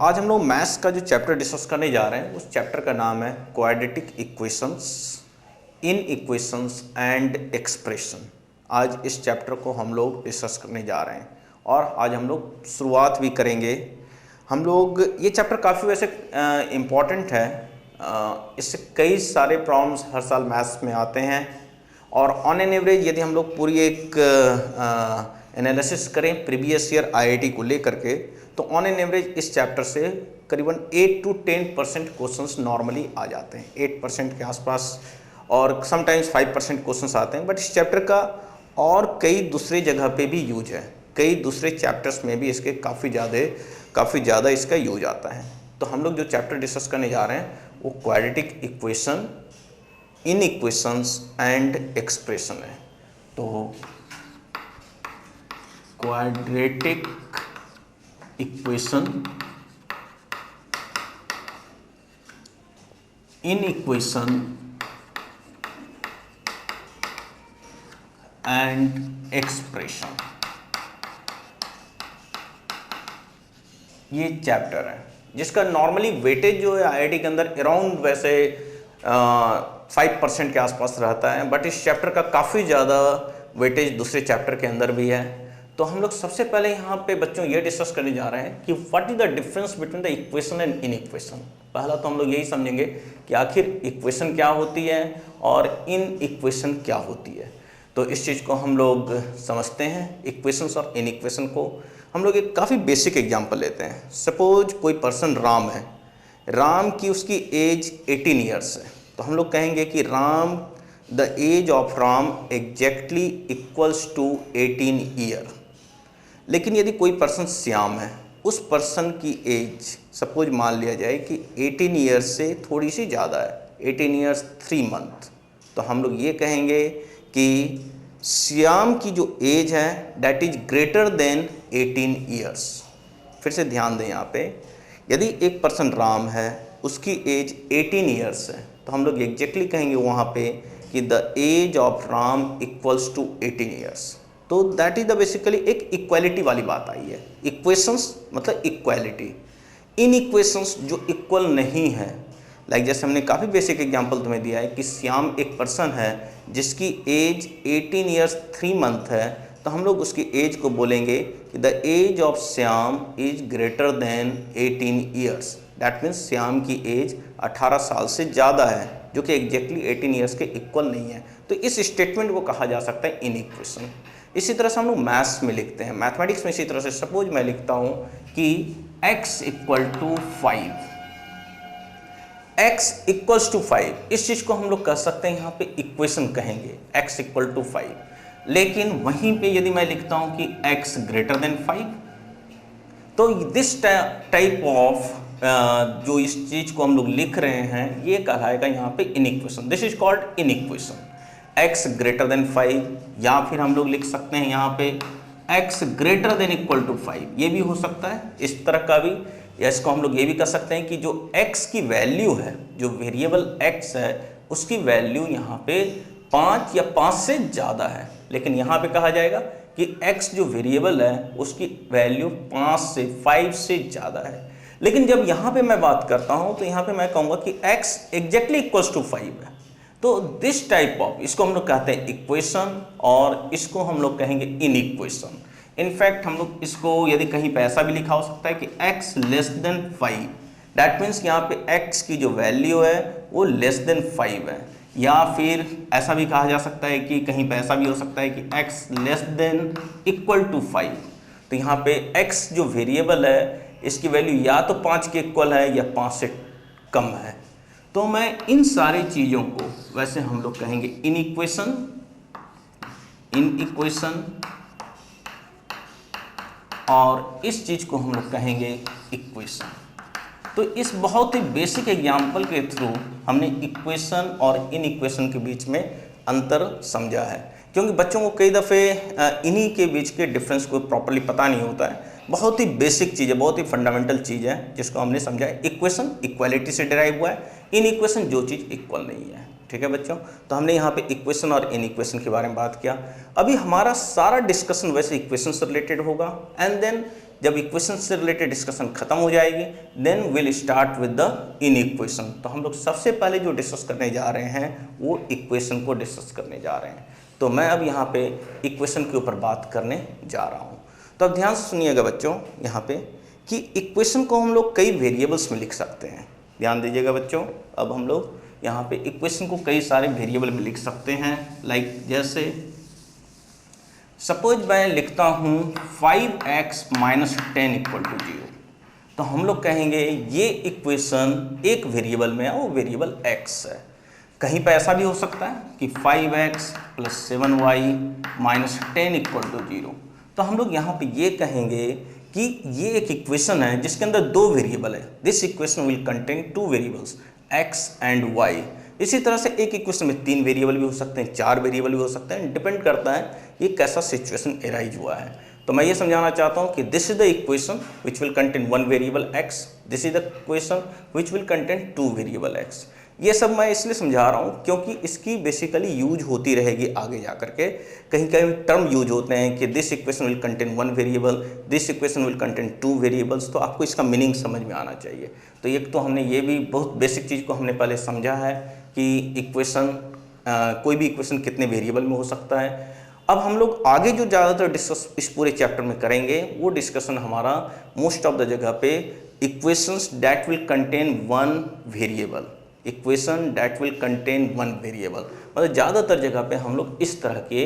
आज हम लोग मैथ्स का जो चैप्टर डिस्कस करने जा रहे हैं उस चैप्टर का नाम है quadratic equations, in equations and expression. आज इस चैप्टर को हम लोग डिस्कस करने जा रहे हैं और आज हम लोग शुरुआत भी करेंगे। हम लोग ये चैप्टर काफ़ी वैसे इम्पॉर्टेंट है, इससे कई सारे प्रॉब्लम्स हर साल मैथ्स में आते हैं और ऑन एन एवरेज यदि हम लोग पूरी एक एनालिसिस करें प्रीवियस ईयर आईआईटी को लेकर के, तो ऑन एन एवरेज इस चैप्टर से करीबन 8 to 10% क्वेश्चंस नॉर्मली आ जाते हैं, 8% के आसपास, और समटाइम्स 5% क्वेश्चंस आते हैं। बट इस चैप्टर का और कई दूसरे जगह पे भी यूज है, कई दूसरे चैप्टर्स में भी इसके काफ़ी ज़्यादा इसका यूज आता है। तो हम लोग जो चैप्टर डिस्कस करने जा रहे हैं वो quadratic equation, in equations and expression है। तो quadratic equation, in equation and expression, ये चैप्टर है जिसका नॉर्मली वेटेज जो है आईआईटी के अंदर अराउंड वैसे 5% के आसपास रहता है, बट इस चैप्टर का काफ़ी ज़्यादा वेटेज दूसरे चैप्टर के अंदर भी है। तो हम लोग सबसे पहले यहाँ पे बच्चों ये डिस्कस करने जा रहे हैं कि what is the difference between the equation and in equation. पहला तो हम लोग यही समझेंगे कि आखिर इक्वेशन क्या होती है और इन इक्वेशन क्या होती है। तो इस चीज़ को हम लोग समझते हैं, इक्वेशंस और इन इक्वेशन को। हम लोग एक काफ़ी बेसिक एग्जाम्पल लेते हैं। सपोज कोई पर्सन राम है, राम की उसकी एज 18 ईयर्स है, तो हम लोग कहेंगे कि Ram, the age of Ram exactly equals to 18 year. लेकिन यदि कोई पर्सन श्याम है, उस पर्सन की एज सपोज मान लिया जाए कि 18 ईयर्स से थोड़ी सी ज़्यादा है, 18 ईयर्स 3 मंथ, तो हम लोग ये कहेंगे कि श्याम की जो एज है that is greater than 18 years. फिर से ध्यान दें यहाँ पे, यदि एक पर्सन राम है, उसकी एज 18 ईयर्स है, तो हम लोग एग्जैक्टली कहेंगे वहाँ पे कि the age of Ram equals to 18 years. तो दैट इज द बेसिकली एक इक्वालिटी वाली बात आई है। इक्वेशंस मतलब इक्वालिटी, इन इक्वेशंस जो इक्वल नहीं है, लाइक जैसे हमने काफ़ी बेसिक एग्जांपल तुम्हें दिया है कि श्याम एक पर्सन है जिसकी एज 18 ईयर्स 3 मंथ है, तो हम लोग उसकी एज को बोलेंगे कि the age of Shyam is greater than 18 years. That means Shyam की एज 18 साल से ज़्यादा है, जो कि एग्जैक्टली 18 ईयर्स के इक्वल नहीं है। तो इस स्टेटमेंट को कहा जा सकता है इन इक्वेशन। इसी तरह से हम लोग मैथ्स में लिखते हैं, मैथमेटिक्स में इसी तरह से सपोज मैं लिखता हूँ कि x equal to 5, x equals to 5, इस चीज़ को हम लोग कह सकते हैं यहाँ पे इक्वेशन कहेंगे, x इक्वल टू 5। लेकिन वहीं पे यदि मैं लिखता हूँ कि x ग्रेटर देन 5, तो दिस टाइप ऑफ जो इस चीज़ को हम लोग लिख रहे हैं ये कहलाएगा यहाँ पे in equation. This is called in equation, x greater then 5, या फिर हम लोग लिख सकते हैं यहाँ पे x greater than equal to 5, ये भी हो सकता है इस तरह का भी। या इसको हम लोग ये भी कर सकते हैं कि जो x की वैल्यू है, जो वेरिएबल x है, उसकी वैल्यू यहाँ पे 5 या 5 से ज़्यादा है, लेकिन यहाँ पे कहा जाएगा कि x जो वेरिएबल है उसकी वैल्यू 5 से ज़्यादा है। लेकिन जब यहाँ पे मैं बात करता हूँ तो यहाँ पे मैं कहूँगा कि x एग्जैक्टली इक्वल्स टू 5 है। तो दिस टाइप ऑफ, इसको हम लोग कहते हैं इक्वेशन और इसको हम लोग कहेंगे इन इक्वेशन। इनफैक्ट हम लोग इसको यदि कहीं पे ऐसा भी लिखा हो सकता है कि x less then 5, that means यहाँ पे x की जो वैल्यू है वो लेस देन 5 है। या फिर ऐसा भी कहा जा सकता है कि कहीं पे ऐसा भी हो सकता है कि x less than equal to 5। तो यहाँ पे x जो वेरिएबल है इसकी वैल्यू या तो 5 के इक्वल है या 5 से कम है। तो मैं इन सारी चीज़ों को वैसे हम लोग कहेंगे इन इक्वेशन, और इस चीज़ को हम लोग कहेंगे इक्वेशन। तो इस बहुत ही बेसिक एग्जाम्पल के थ्रू हमने इक्वेशन और इन इक्वेशन के बीच में अंतर समझा है, क्योंकि बच्चों को कई दफ़े इन्हीं के बीच के डिफरेंस को प्रॉपर्ली पता नहीं होता है। बहुत ही बेसिक चीज़ है, बहुत ही फंडामेंटल चीज़ है जिसको हमने समझा है। इक्वेशन इक्वालिटी से डिराइव हुआ है, इन इक्वेशन जो चीज़ इक्वल नहीं है। ठीक है बच्चों, तो हमने यहाँ पे इक्वेशन और इन इक्वेशन के बारे में बात किया। अभी हमारा सारा डिस्कशन वैसे इक्वेशन से रिलेटेड होगा, एंड देन जब इक्वेशन से रिलेटेड डिस्कशन खत्म हो जाएगी then will start with the inequation. तो हम लोग सबसे पहले जो डिस्कस करने जा रहे हैं वो इक्वेशन को डिस्कस करने जा रहे हैं। तो मैं अब यहाँ पे इक्वेशन के ऊपर बात करने जा रहा हूँ। तो अब ध्यान से सुनिएगा बच्चों यहाँ पे कि इक्वेशन को हम लोग कई वेरिएबल्स में लिख सकते हैं। ध्यान दीजिएगा बच्चों, अब हम लोग यहाँ पे इक्वेशन को कई सारे वेरिएबल में लिख सकते हैं। लाइक जैसे सपोज मैं लिखता हूँ 5x - 10 = 0, तो हम लोग कहेंगे ये इक्वेशन एक वेरिएबल में है, वो वेरिएबल x है। कहीं पे ऐसा भी हो सकता है कि 5x + 7y - 10 = 0। तो हम लोग यहाँ पे ये कहेंगे कि ये एक इक्वेशन है जिसके अंदर दो वेरिएबल है। This equation will contain two variables x and y। इसी तरह से एक इक्वेशन में 3 वेरिएबल भी हो सकते हैं, 4 वेरिएबल भी हो सकते हैं, डिपेंड करता है ये कैसा सिचुएशन एराइज हुआ है। तो मैं ये समझाना चाहता हूँ कि this is the equation which will contain 1 variable x, this is the equation which will contain 2 variable x। ये सब मैं इसलिए समझा रहा हूँ क्योंकि इसकी बेसिकली यूज होती रहेगी आगे जा करके। कहीं कहीं टर्म यूज होते हैं कि this equation will contain 1 variable, this equation will contain 2 variables. तो आपको इसका मीनिंग समझ में आना चाहिए। तो एक तो हमने ये भी बहुत बेसिक चीज़ को हमने पहले समझा है कि इक्वेशन कोई भी इक्वेशन कितने वेरिएबल में हो सकता है। अब हम लोग आगे जो ज़्यादातर डिस्कस इस पूरे चैप्टर में करेंगे वो डिस्कशन हमारा मोस्ट ऑफ द जगह पे equations that will contain 1 variable, equation that will contain 1 variable, मतलब ज़्यादातर जगह पे हम लोग इस तरह के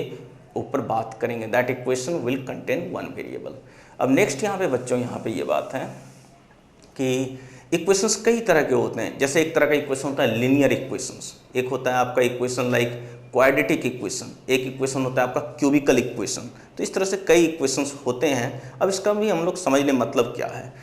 ऊपर बात करेंगे that equation will contain 1 variable. अब नेक्स्ट यहाँ पे बच्चों यहाँ पे ये बात है कि इक्वेशंस कई तरह के होते हैं। जैसे एक तरह का इक्वेशन होता है लीनियर इक्वेशंस, एक होता है आपका इक्वेशन लाइक क्वाड्रेटिक इक्वेशन, एक इक्वेशन होता है आपका क्यूबिकल इक्वेशन। तो इस तरह से कई इक्वेशंस होते हैं। अब इसका भी हम लोग समझ लें मतलब क्या है।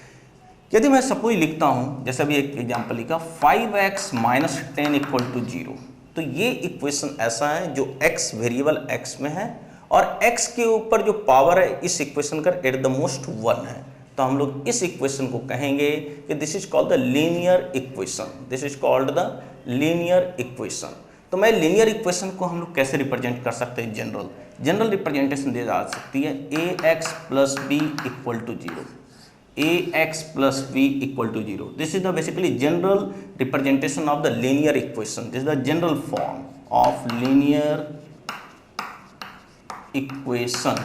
यदि मैं सपोज लिखता हूँ, जैसे अभी एक एग्जाम्पल लिखा 5x - 10 = 0, तो ये इक्वेशन ऐसा है जो x वेरिएबल x में है और x के ऊपर जो पावर है इस इक्वेशन का एट द मोस्ट 1 है। तो हम लोग इस इक्वेशन को कहेंगे कि this is called the linear equation, this is called the linear equation. तो मैं लीनियर इक्वेशन को हम लोग कैसे रिप्रेजेंट कर सकते हैं? जनरल रिप्रेजेंटेशन दी जा सकती है ax + b = 0, ax + b = 0। This is the basically general representation of the linear equation, this is the general form of linear equation,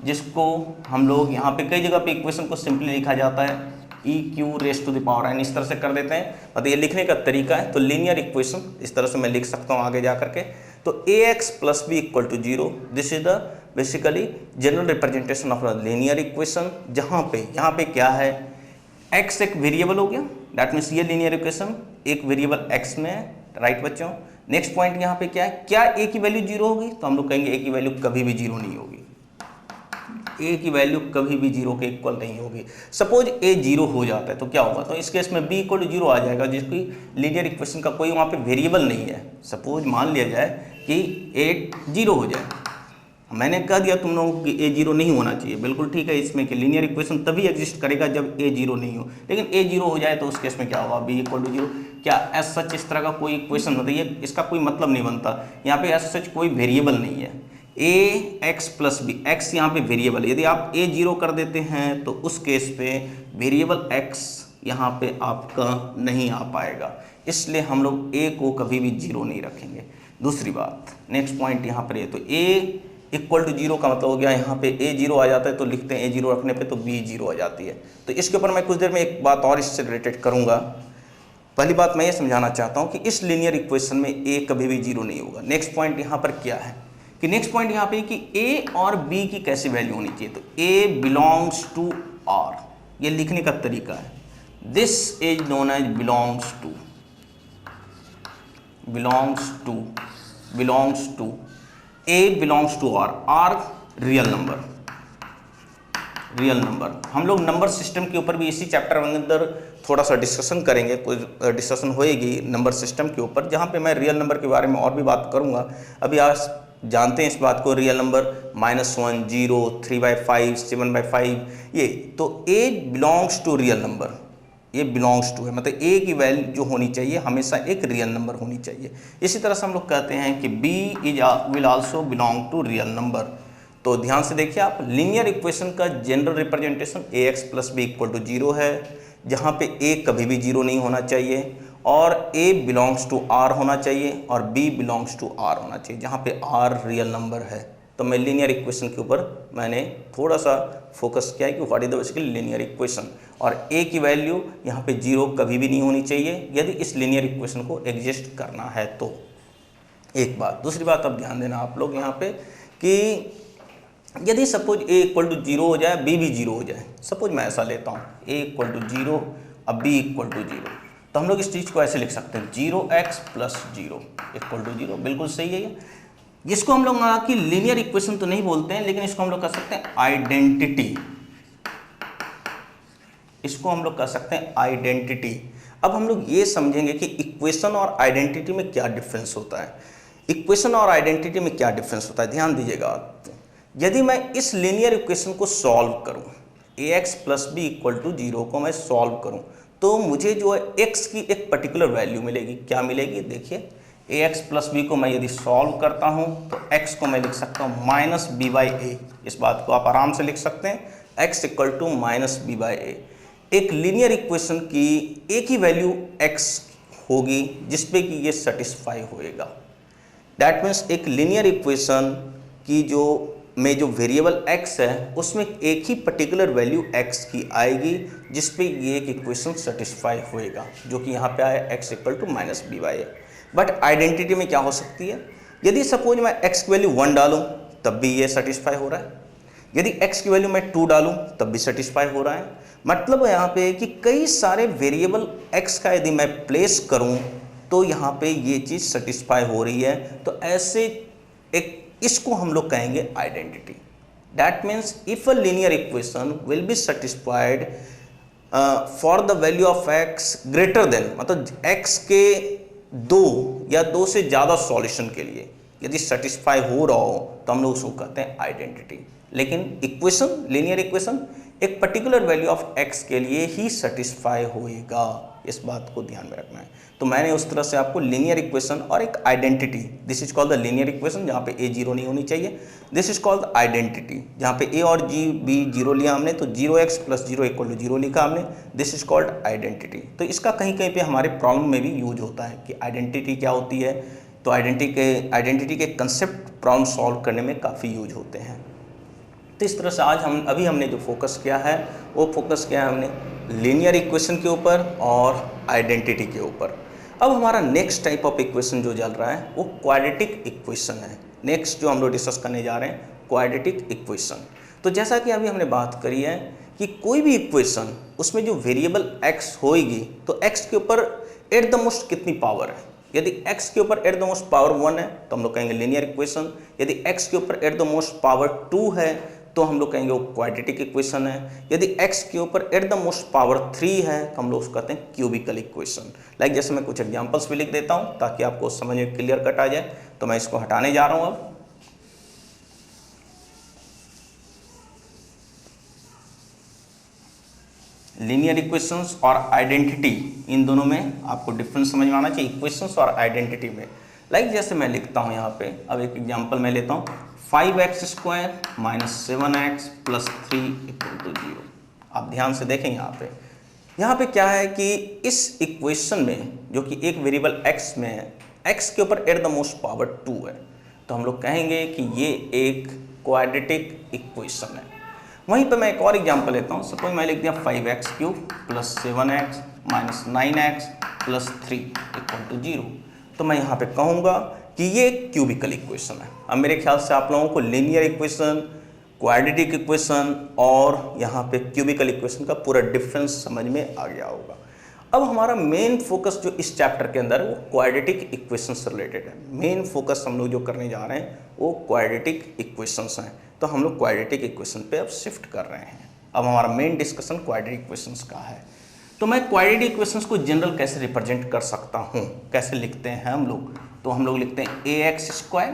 जिसको हम लोग यहाँ पे कई जगह पे इक्वेशन को सिंपली लिखा जाता है e⁻⁴ इस तरह से कर देते हैं, मतलब ये लिखने का तरीका है। तो लीनियर इक्वेशन इस तरह से मैं लिख सकता हूँ आगे जा करके। तो ax + b = 0, this is the basically general representation of the linear equation, जहाँ पे यहाँ पे क्या है x एक वेरिएबल हो गया, दैट मीन्स ये लीनियर इक्वेशन एक वेरिएबल x में है, राइट बच्चों। नेक्स्ट पॉइंट यहाँ पे क्या है, क्या a की वैल्यू 0 होगी? तो हम लोग कहेंगे a की वैल्यू कभी भी 0 नहीं होगी, a की वैल्यू कभी भी 0 के इक्वल नहीं होगी। सपोज a 0 हो जाता है तो क्या होगा? तो इस केस में b = 0 आ जाएगा, जिसकी लीनियर इक्वेशन का कोई वहाँ पे वेरिएबल नहीं है। सपोज मान लिया जाए कि a 0 हो जाए, मैंने कह दिया तुम लोगों को कि a 0 नहीं होना चाहिए, बिल्कुल ठीक है। इसमें कि लीनियर इक्वेशन तभी एग्जिस्ट करेगा जब a 0 नहीं हो, लेकिन a 0 हो जाए तो उस केस में क्या होगा? b = 0। क्या एज सच इस तरह का कोई इक्वेशन होता है? ये इसका कोई मतलब नहीं बनता। यहाँ पे एज सच कोई वेरिएबल नहीं है। ax + b, x यहाँ पे वेरिएबल है। यदि आप a 0 कर देते हैं तो उस केस पे वेरिएबल x यहाँ पे आपका नहीं आ पाएगा, इसलिए हम लोग a को कभी भी 0 नहीं रखेंगे। दूसरी बात, नेक्स्ट पॉइंट यहाँ पर ये, तो a = 0 का मतलब हो गया यहाँ पे a 0 आ जाता है तो लिखते हैं a 0 रखने पे तो b 0 आ जाती है। तो इसके ऊपर मैं कुछ देर में एक बात और इससे रिलेटेड करूँगा। पहली बात मैं ये समझाना चाहता हूँ कि इस लीनियर इक्वेशन में a कभी भी 0 नहीं होगा। नेक्स्ट पॉइंट यहाँ पर क्या है कि नेक्स्ट पॉइंट यहाँ पे कि a और b की कैसी वैल्यू होनी चाहिए? तो a बिलोंग्स टू r, ये लिखने का तरीका है। This is known as belongs to a belongs to r real number. हम लोग नंबर सिस्टम के ऊपर भी इसी चैप्टर के अंदर थोड़ा सा डिस्कशन करेंगे, कुछ डिस्कशन होएगी नंबर सिस्टम के ऊपर, जहाँ पे मैं रियल नंबर के बारे में और भी बात करूँगा। अभी आज जानते हैं इस बात को, रियल नंबर -1, 0, 3/5, 7/5, ये तो a belongs to real number, ये बिलोंग्स टू है, मतलब a की वैल्यू जो होनी चाहिए हमेशा एक रियल नंबर होनी चाहिए। इसी तरह से हम लोग कहते हैं कि b will also belong to real number. तो ध्यान से देखिए आप, लीनियर इक्वेशन का general representation ax plus B equal to 0 है, जहाँ पे a कभी भी 0 नहीं होना चाहिए और a बिलोंग्स टू r होना चाहिए और b बिलोंग्स टू r होना चाहिए, जहाँ पे r रियल नंबर है। तो मैं लीनियर इक्वेशन के ऊपर मैंने थोड़ा सा फोकस किया है कि what is the basically linear equation, और a की वैल्यू यहाँ पे 0 कभी भी नहीं होनी चाहिए यदि इस लीनियर इक्वेशन को एग्जिस्ट करना है तो। एक बात, दूसरी बात अब ध्यान देना आप लोग यहाँ पे कि यदि सपोज a इक्वल टू 0 हो जाए, b भी 0 हो जाए, सपोज मैं ऐसा लेता हूँ a इक्वल टू 0 अब b इक्वल टू 0, तो हम लोग इस चीज़ को ऐसे लिख सकते हैं 0x प्लस 0 इक्वल टू 0, बिल्कुल सही है ये। जिसको हम लोग ना कि लीनियर इक्वेशन तो नहीं बोलते हैं, लेकिन इसको हम लोग कह सकते हैं आइडेंटिटी, इसको हम लोग कह सकते हैं आइडेंटिटी। अब हम लोग ये समझेंगे कि इक्वेशन और आइडेंटिटी में क्या डिफरेंस होता है। इक्वेशन और आइडेंटिटी में क्या डिफरेंस होता है, ध्यान दीजिएगा। यदि मैं इस लीनियर इक्वेशन को सॉल्व करूं, ax plus B equal to 0 को मैं सॉल्व करूं, तो मुझे जो है x की एक पर्टिकुलर वैल्यू मिलेगी। क्या मिलेगी, देखिए ax प्लस बी को मैं यदि सॉल्व करता हूं तो x को मैं लिख सकता हूं माइनस बी बाई ए। इस बात को आप आराम से लिख सकते हैं, x equal to minus B by a. एक लीनियर इक्वेशन की एक ही वैल्यू x होगी जिसपे कि ये सेटिस्फाई होएगा। दैट मीन्स एक लीनियर इक्वेशन की जो वेरिएबल x है उसमें एक ही पर्टिकुलर वैल्यू x की आएगी जिसपे ये एक इक्वेशन सेटिस्फाई होएगा, जो कि यहाँ पे आया x equal to minus B by A. But identity में क्या हो सकती है, यदि सपोज मैं x की वैल्यू 1 डालूं तब भी ये सेटिस्फाई हो रहा है, यदि x की वैल्यू मैं 2 डालूं तब भी सेटिस्फाई हो रहा है। मतलब यहाँ पे कि कई सारे वेरिएबल x का यदि मैं प्लेस करूं तो यहाँ पे ये चीज़ सेटिस्फाई हो रही है। तो ऐसे एक इसको हम लोग कहेंगे identity. That means if a linear equation will be satisfied for the value of x greater then, मतलब x के 2 या 2 से ज़्यादा सॉल्यूशन के लिए यदि सेटिस्फाई हो रहा हो तो हम लोग उसको कहते हैं आइडेंटिटी। लेकिन इक्वेशन, लीनियर इक्वेशन एक पर्टिकुलर वैल्यू ऑफ x के लिए ही सेटिस्फाई होएगा, इस बात को ध्यान में रखना है। तो मैंने उस तरह से आपको लीनियर इक्वेशन और एक identity, this is called the linear equation जहाँ पे a 0 नहीं होनी चाहिए, this is called the identity जहाँ पे a और b 0 लिया हमने, तो 0x प्लस 0 इक्वल टू 0 लिखा हमने, दिस इज कॉल्ड आइडेंटिटी। तो इसका कहीं कहीं पे हमारे प्रॉब्लम में भी यूज होता है कि आइडेंटिटी क्या होती है। तो आइडेंटिटी के कंसेप्ट प्रॉब्लम सॉल्व करने में काफ़ी यूज होते हैं। तो इस तरह से आज हमने जो फोकस किया है वो फोकस किया है हमने लीनियर इक्वेशन के ऊपर और आइडेंटिटी के ऊपर। अब हमारा नेक्स्ट टाइप ऑफ इक्वेशन जो चल रहा है वो क्वाड्रेटिक इक्वेशन है। नेक्स्ट जो हम लोग डिस्कस करने जा रहे हैं क्वाड्रेटिक इक्वेशन। तो जैसा कि अभी हमने बात करी है कि कोई भी इक्वेशन उसमें जो वेरिएबल x होएगी तो x के ऊपर एट द मोस्ट कितनी पावर है। यदि x के ऊपर एट द मोस्ट पावर 1 है तो हम लोग कहेंगे लीनियर इक्वेशन। यदि x के ऊपर एट द मोस्ट पावर 2 है तो हम लोग कहेंगे वो क्वाड्रेटिक इक्वेशन है। यदि x के ऊपर एट द मोस्ट पावर 3 है तो हम लोग उसको कहते हैं क्यूबिकल इक्वेशन। लाइक जैसे मैं कुछ एग्जांपल्स भी लिख देता हूँ ताकि आपको समझ में क्लियर कट आ जाए। तो मैं इसको हटाने जा रहा हूँ। अब लीनियर इक्वेशंस और आइडेंटिटी, इन दोनों में आपको डिफरेंस समझ में आना चाहिए, इक्वेशंस और आइडेंटिटी में। लाइक जैसे मैं लिखता हूँ यहाँ पे, अब एक एग्जांपल मैं लेता हूँ 5x² minus 7x plus 3 equal to 0। आप ध्यान से देखें यहाँ पे क्या है कि इस इक्वेशन में जो कि एक वेरिएबल x में है, x के ऊपर एट द मोस्ट पावर 2 है, तो हम लोग कहेंगे कि ये एक क्वाड्रेटिक इक्वेशन है। वहीं पे मैं एक और एग्जांपल लेता हूँ। सपोज मैं लिख दिया 5x³ plus 7x minus 9x plus 3 equal to 0। तो मैं यहाँ पे कहूँगा कि ये क्यूबिकल इक्वेशन है। अब मेरे ख्याल से आप लोगों को लीनियर इक्वेशन, क्वाड्रेटिक इक्वेशन और यहाँ पे क्यूबिकल इक्वेशन का पूरा डिफरेंस समझ में आ गया होगा। अब हमारा मेन फोकस जो इस चैप्टर के अंदर है वो क्वाड्रेटिक इक्वेशन से रिलेटेड है। मेन फोकस हम लोग जो करने जा रहे हैं वो क्वाड्रेटिक इक्वेशंस हैं। तो हम लोग क्वाड्रेटिक इक्वेशन पे अब शिफ्ट कर रहे हैं। अब हमारा मेन डिस्कशन क्वाड्रेटिक इक्वेशंस का है। तो मैं क्वाड्रेटिक इक्वेशंस को जनरल कैसे रिप्रेजेंट कर सकता हूँ, कैसे लिखते हैं हम लोग। तो हम लोग लिखते हैं ax²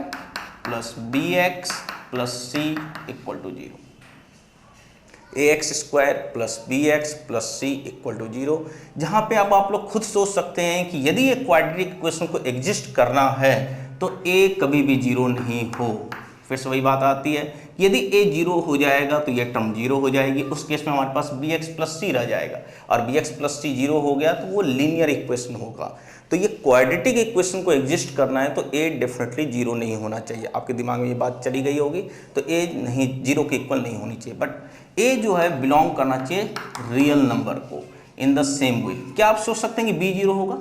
plus bx plus c equal to 0। ax² plus bx plus c equal to 0, जहाँ पे अब आप लोग खुद सोच सकते हैं कि यदि ये क्वाड्रेटिक इक्वेशन को एग्जिस्ट करना है तो a कभी भी 0 नहीं हो। फिर से वही बात आती है यदि a 0 हो जाएगा तो ये टर्म 0 हो जाएगी, उस केस में हमारे पास bx प्लस सी रह जाएगा, और bx प्लस सी 0 हो गया तो वो लीनियर इक्वेशन होगा। तो ये क्वाड्रेटिक इक्वेशन को एग्जिस्ट करना है तो a डेफिनेटली 0 नहीं होना चाहिए। आपके दिमाग में ये बात चली गई होगी, तो a नहीं 0 के इक्वल नहीं होनी चाहिए, बट a जो है बिलोंग करना चाहिए रियल नंबर को इन द सेम वे। क्या आप सोच सकते हैं कि b 0 होगा?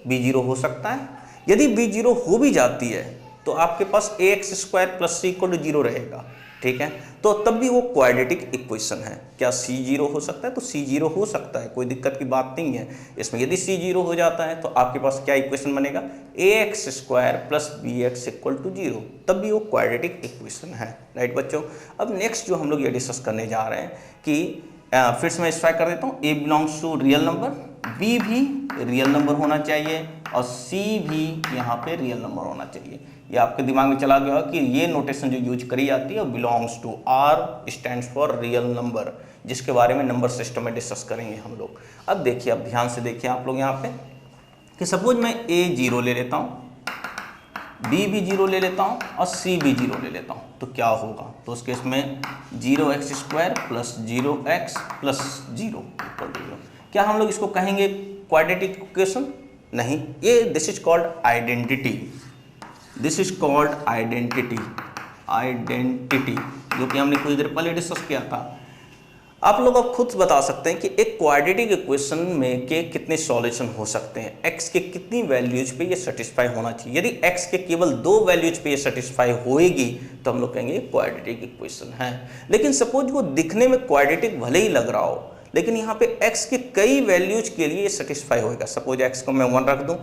b 0 हो सकता है। यदि b 0 हो भी जाती है तो आपके पास ax square plus C equal to 0 रहेगा, ठीक है, तो तब भी वो क्वाड्रेटिक इक्वेशन है। क्या c 0 हो सकता है? तो c 0 हो सकता है, कोई दिक्कत की बात नहीं है इसमें। यदि c 0 हो जाता है तो आपके पास क्या इक्वेशन बनेगा? ax square plus bx equal to 0, तब भी वो क्वाड्रेटिक इक्वेशन है। राइट बच्चों, अब नेक्स्ट जो हम लोग ये डिस्कस करने जा रहे हैं कि फिर से मैं स्ट्राइक कर देता हूँ, a belongs to real number, b भी रियल नंबर होना चाहिए और c भी यहाँ पे रियल नंबर होना चाहिए। ये आपके दिमाग में चला गया कि ये नोटेशन जो यूज करी जाती है belongs to, r stands for real number, जिसके बारे में नंबर सिस्टम में डिस्कस करेंगे हम लोग। अब देखिए, अब ध्यान से देखिए आप लोग यहाँ पे कि सपोज मैं a 0 ले लेता हूँ, b भी 0 ले लेता हूँ और c भी 0 ले लेता हूँ, तो क्या होगा? तो उस केस में 0x square plus 0x plus 0 equal to 0। क्या हम लोग इसको कहेंगे क्वाड्रेटिक इक्वेशन? नहीं, ये this is called identity, this is called identity, identity जो कि हमने कुछ देर पहले डिस्कस किया था। आप लोग अब खुद बता सकते हैं कि एक क्वाड्रेटिक इक्वेशन में के कितने सॉल्यूशन हो सकते हैं, x के कितनी वैल्यूज पे ये सेटिस्फाई होना चाहिए। यदि x के केवल 2 वैल्यूज पे ये सेटिस्फाई होएगी तो हम लोग कहेंगे क्वाड्रेटिक इक्वेशन है। लेकिन सपोज वो दिखने में क्वाड्रेटिक भले ही लग रहा हो, लेकिन यहाँ पे x के कई वैल्यूज के लिए सेटिस्फाई होएगा। सपोज x को मैं 1 रख दूँ,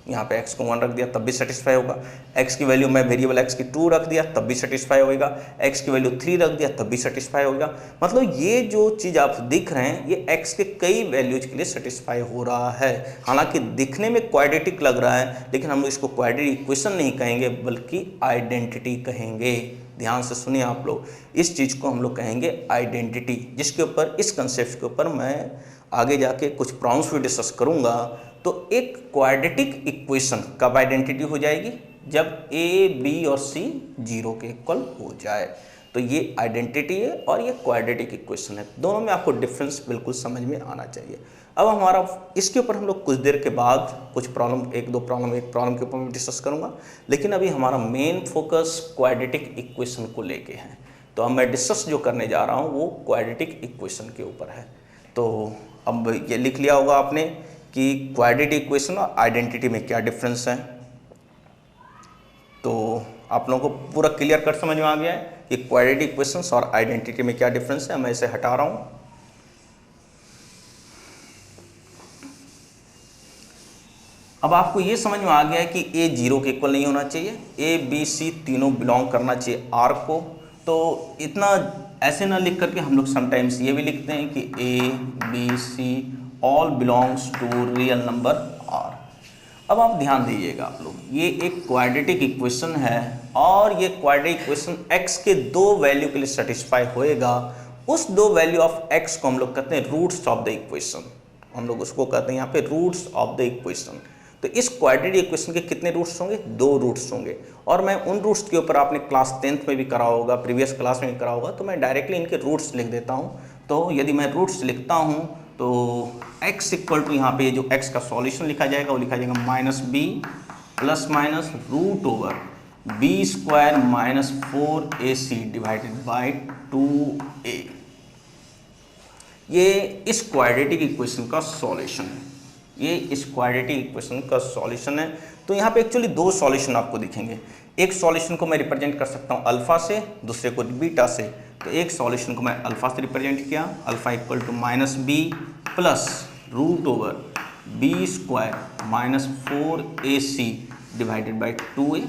यहाँ पे x को 1 रख दिया तब भी सेटिस्फाई होगा। x की वैल्यू मैं वेरिएबल x की 2 रख दिया तब भी सेटिस्फाई होगा। x की वैल्यू 3 रख दिया तब भी सेटिस्फाई होगा। मतलब ये जो चीज़ आप दिख रहे हैं ये x के कई वैल्यूज के लिए सेटिस्फाई हो रहा है। हालांकि दिखने में क्वाड्रेटिक लग रहा है, लेकिन हम लोग इसको क्वाड्रेटिक इक्वेशन नहीं कहेंगे बल्कि आइडेंटिटी कहेंगे। ध्यान से सुनिए आप लोग, इस चीज़ को हम लोग कहेंगे आइडेंटिटी, जिसके ऊपर, इस कंसेप्ट के ऊपर मैं आगे जाके कुछ प्रॉब्लम्स भी डिस्कस करूँगा। तो एक क्वाड्रेटिक इक्वेशन कब आइडेंटिटी हो जाएगी? जब a, b और c 0 के इक्वल हो जाए, तो ये आइडेंटिटी है और ये क्वाड्रेटिक इक्वेशन है। दोनों में आपको डिफरेंस बिल्कुल समझ में आना चाहिए। अब हमारा इसके ऊपर हम लोग कुछ देर के बाद कुछ प्रॉब्लम, एक प्रॉब्लम के ऊपर मैं डिस्कस करूँगा, लेकिन अभी हमारा मेन फोकस क्वाड्रेटिक इक्वेशन को लेके है। तो अब मैं डिस्कस जो करने जा रहा हूँ वो क्वाड्रेटिक इक्वेशन के ऊपर है। तो अब ये लिख लिया होगा आपने कि क्वाड्रेटिक इक्वेशन और आइडेंटिटी में क्या डिफरेंस है। तो आप लोगों को पूरा क्लियर कट समझ में आ गया है कि क्वाड्रेटिक इक्वेशंस और आइडेंटिटी में क्या डिफरेंस है। मैं इसे हटा रहा हूँ। अब आपको ये समझ में आ गया है कि a 0 के इक्वल नहीं होना चाहिए, a, b, c तीनों बिलोंग करना चाहिए r को। तो इतना ऐसे ना लिख करके हम लोग समटाइम्स ये भी लिखते हैं कि a, b, c all belongs to real number r। अब आप ध्यान दीजिएगा आप लोग, ये एक क्वाड्रेटिक इक्वेशन है और ये क्वाड्रेटिक इक्वेशन x के 2 वैल्यू के लिए सेटिस्फाई होएगा। उस 2 वैल्यू ऑफ x को हम लोग कहते हैं रूट्स ऑफ द इक्वेशन, हम लोग उसको कहते हैं यहाँ पे रूट्स ऑफ द इक्वेशन। तो इस क्वाड्रेटिक इक्वेशन के कितने रूट्स होंगे? 2 रूट्स होंगे। और मैं उन रूट्स के ऊपर आपने क्लास 10th में भी करा होगा, प्रीवियस क्लास में भी करा होगा, तो मैं डायरेक्टली इनके रूट्स लिख देता हूँ। तो यदि मैं रूट्स लिखता हूँ तो x इक्वल टू, यहाँ पे जो x का सॉल्यूशन लिखा जाएगा वो लिखा जाएगा -b plus minus root over b square minus 4ac divided by 2a। ये इस क्वाड्रेटिक इक्वेशन का सॉल्यूशन है, ये इस क्वाड्रेटिक इक्वेशन का सॉल्यूशन है। तो यहाँ पे एक्चुअली 2 सॉल्यूशन आपको दिखेंगे। एक सॉल्यूशन को मैं रिप्रेजेंट कर सकता हूँ अल्फा से, दूसरे को बीटा से। तो एक सॉल्यूशन को मैं अल्फा से रिप्रेजेंट किया, alpha equal to -b plus root over b square minus 4ac divided by 2a।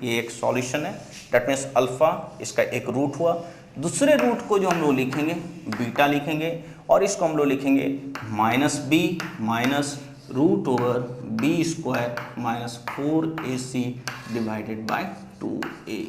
ये एक सॉल्यूशन है, दैट मीन्स अल्फा इसका एक रूट हुआ। दूसरे रूट को जो हम लोग लिखेंगे बीटा लिखेंगे और इसको हम लोग लिखेंगे -b minus root over b square minus 4ac divided by 2a।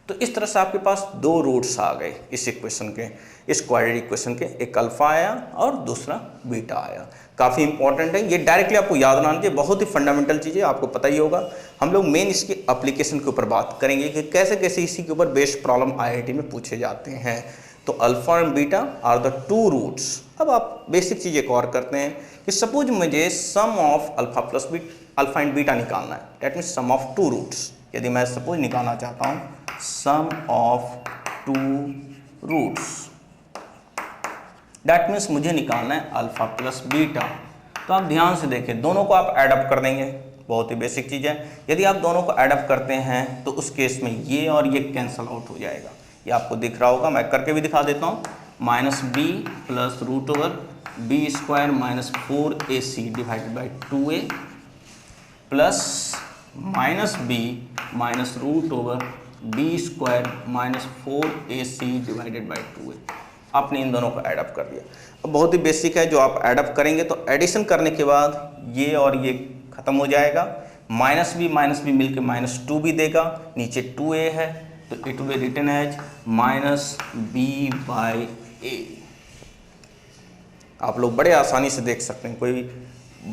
तो इस तरह से आपके पास दो रूट्स आ गए इस इक्वेशन के, इस क्वाड्रेटिक इक्वेशन के, एक अल्फा आया और दूसरा बीटा आया। काफ़ी इंपॉर्टेंट है ये, डायरेक्टली आपको याद ना आना, बहुत ही फंडामेंटल चीज़ है, आपको पता ही होगा। हम लोग मेन इसकी एप्लीकेशन के ऊपर बात करेंगे कि कैसे कैसे इसी के ऊपर बेस्ड प्रॉब्लम आईआईटी में पूछे जाते हैं। तो alpha and beta are the two roots. अब आप बेसिक चीज़ एक और करते हैं कि सपोज मुझे sum of alpha and beta निकालना है, that means sum of two roots. यदि मैं सपोज निकालना चाहता हूँ sum of two roots, that means मुझे निकालना है अल्फा प्लस बीटा। तो आप ध्यान से देखें, दोनों को आप एडअप कर देंगे, बहुत ही बेसिक चीज़ है। यदि आप दोनों को एडअप करते हैं तो उस केस में ये और ये कैंसल आउट हो जाएगा, ये आपको दिख रहा होगा, मैं करके भी दिखा देता हूँ। Minus B plus root over B square minus 4ac divided by 2a plus minus B minus root over B square minus 4ac divided by 2a। आपने इन दोनों को ऐडअप कर दिया। अब बहुत ही बेसिक है, जो आप ऐडअप करेंगे तो एडिशन करने के बाद ये और ये खत्म हो जाएगा, माइनस बी मिलकर माइनस 2b देगा, नीचे 2a है तो it will be written as minus B by a. आप लोग बड़े आसानी से देख सकते हैं, कोई